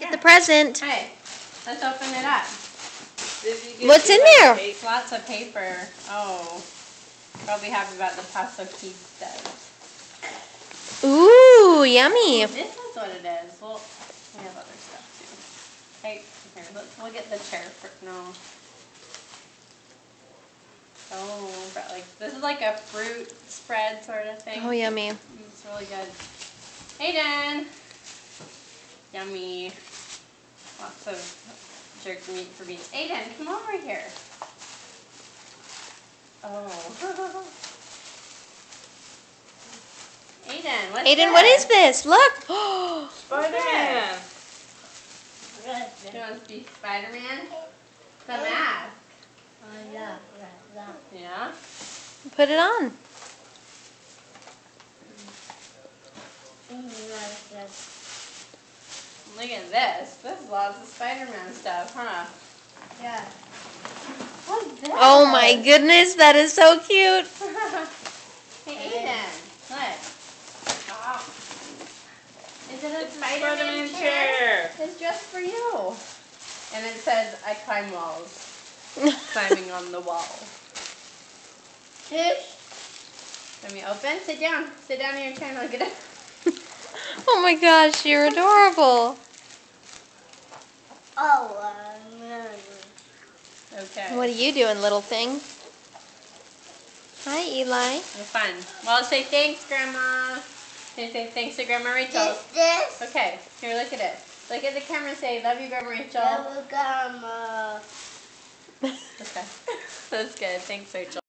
Get the present. Hey, let's open it up. What's in there? Lots of paper. Oh, probably happy about the Paso Quistas. Ooh, yummy. Oh, this is what it is. Well, we have other stuff too. Hey, here, let's look at the chair for no. Oh, but like this is like a fruit spread sort of thing. Oh, yummy. It's really good. Aiden! Yummy. Lots of jerk meat for me. Aiden, come over here. Oh. Aiden, what's Aiden, this? what is this? Look. Spider-Man. You want to be Spider-Man? The mask. Yeah. Yeah? Put it on. Look at this. This is lots of Spider-Man stuff, huh? Yeah. What's this? Oh my goodness, that is so cute. Hey, Aiden, look. Oh. Is it a Spider-Man chair? It's just for you. And it says, I climb walls. Climbing on the wall. Let me open. Sit down. Sit down in your chair and look at it. Oh my gosh, you're adorable. Okay. What are you doing, little thing? Hi, Eli. Have fun. Well, say thanks, Grandma. Can you say thanks to Grandma Rachel? This. Okay. Here, look at it. Look at the camera and say, love you, Grandma Rachel. Love you, Grandma. Okay. That's good. Thanks, Rachel.